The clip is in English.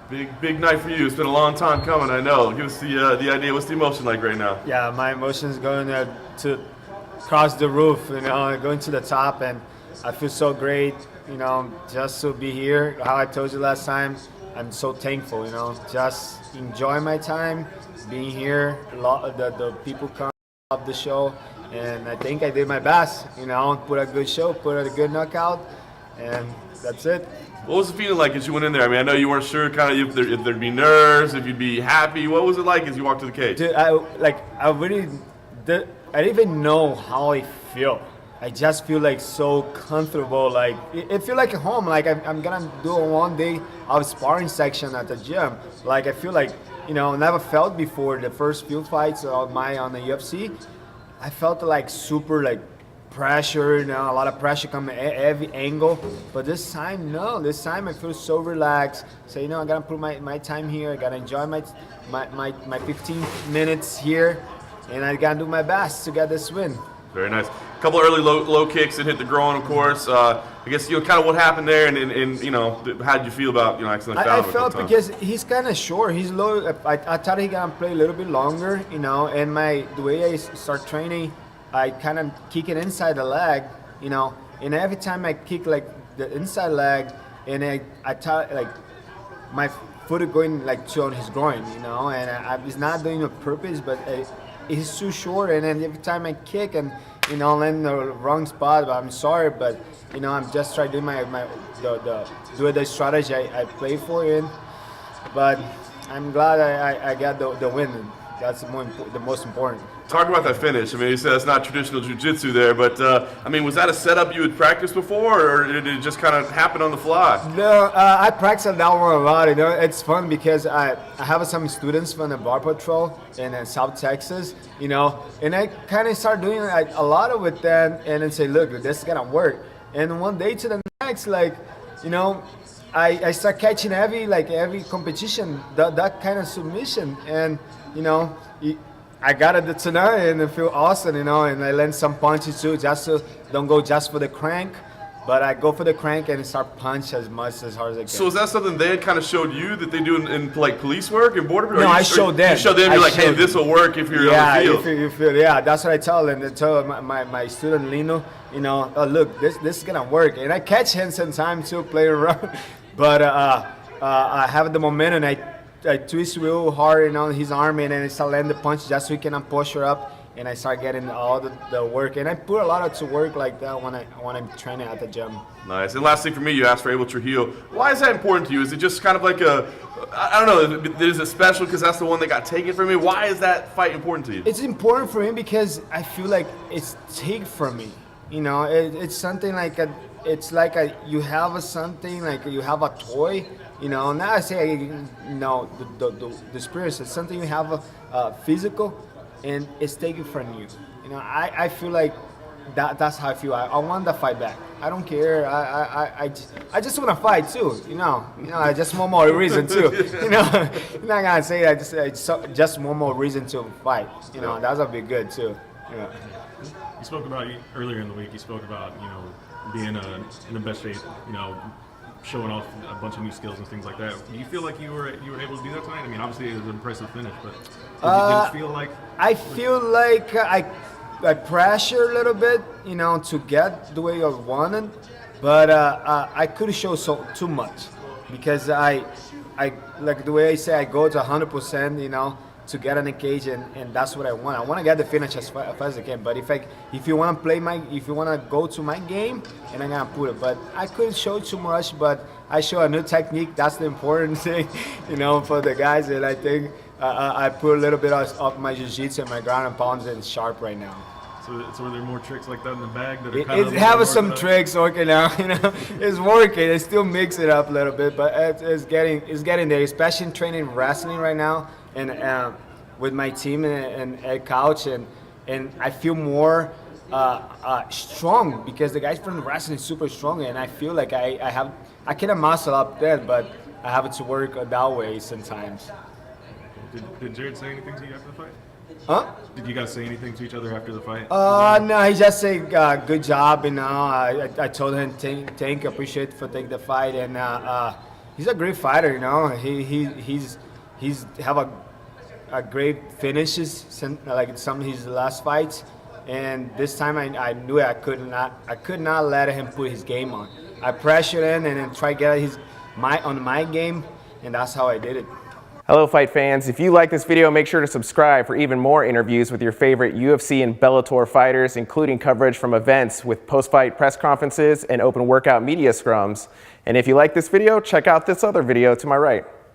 Big night for you. It's been a long time coming, I know. Give us the idea. What's the emotion like right now? Yeah, my emotion is going to cross the roof, going to the top, and I feel so great, just to be here. How I told you last time, I'm so thankful, just enjoy my time being here. The people come up the show, and I think I did my best, put a good show, put a good knockout, and that's it. What was the feeling like as you went in there? I mean, I know you weren't sure kind of if there'd be nerves, if you'd be happy. What was it like as you walked to the cage? Dude, I didn't even know how I feel. I just feel like so comfortable. Like it feel like at home. Like I'm gonna do a 1 day of sparring section at the gym. Like I feel like never felt before the first few fights of mine on the UFC. I felt like super like pressure, a lot of pressure coming every angle. But this time, no. This time I feel so relaxed. So I gotta put my time here. I gotta enjoy my 15 minutes here, and I gotta do my best to get this win. Very nice. A couple early low kicks that hit the groin, of course. I guess kind of what happened there, and how did you feel about accidentally fouling I him felt a couple because he's kind of short. He's low. I thought he gonna play a little bit longer, and the way I start training, I kind of kick it inside the leg, and every time I kick like the inside leg, and I thought like my foot is going like to on his groin, and I was not doing it on purpose, but he's too short, and then every time I kick and land in the wrong spot, but I'm sorry, but I'm just trying to do the strategy I play for it, but I'm glad I got the win. That's the most important. Talk about that finish. I mean, you said it's not traditional jiu-jitsu there, but was that a setup you had practiced before, or did it just kind of happen on the fly? No, I practiced that one a lot. It's fun because I have some students from the Bar Patrol in South Texas, and I kind of start doing a lot of it then, and then say, look, this is gonna work. And one day to the next, I start catching every competition that kind of submission, and I got it tonight in UFC Austin, and I land some punches too, just to don't go just for the crank, but I go for the crank and start punch as hard as I can. So is that something they had kind of showed you that they do in like police work and border? No, I showed them. You showed them. You're like, hey, this will work if you're on the field. You feel, that's what I tell them. I tell my student Lino, oh, look, this is gonna work, and I catch him sometimes too, playing around, but I have the momentum. I twist real hard on his arm, and then I start landing the punch just so he can push her up, and I start getting all the work. And I put a lot of to work like that when I'm training at the gym. Nice. And last thing for me, you asked for Abel Trujillo. Why is that important to you? Is it just kind of like I don't know, is it special because that's the one that got taken from me? Why is that fight important to you? It's important for me because I feel like it's taken from me. It's something like you have something like you have a toy. Now I say, the experience is something you have physical, and it's taken from you. I feel like that's how I feel. I want the fight back. I don't care. I just want to fight too. I just one more reason too. I'm not gonna say that. Just one more reason to fight. That'll be good too. You spoke about earlier in the week. You spoke about being in the best shape. Showing off a bunch of new skills and things like that. Do you feel like you were able to do that tonight? I mean, obviously it was an impressive finish, but did it feel like? I feel like I pressure a little bit, to get the way I wanted, but I could show too much because I like the way I say I go to 100%, to get in the cage, and that's what I want. I want to get the finish as fast as I can. But if you want to if you want to go to my game, and I'm gonna put it. But I couldn't show too much. But I show a new technique. That's the important thing, for the guys. And I think I put a little bit of my jiu-jitsu and my ground and pounds and sharp right now. So are there more tricks like that in the bag that are It have some tricks working now. It's working. I still mix it up a little bit, but it's getting there. Especially in training wrestling right now, and with my team and at couch, and I feel more strong because the guys from wrestling is super strong, and I feel like I can muscle up there, but I have to work that way sometimes. Did Jared say anything to you after the fight? Huh? Did you guys say anything to each other after the fight? No, he just said good job, I told him thank appreciate for taking the fight, and He's a great fighter, you know. He's have a great finishes like some of his last fights, and this time I knew I could not let him put his game on. I pressured him and then try to get my game, and that's how I did it. Hello fight fans, if you like this video, make sure to subscribe for even more interviews with your favorite UFC and Bellator fighters, including coverage from events with post-fight press conferences and open workout media scrums. And if you like this video, check out this other video to my right.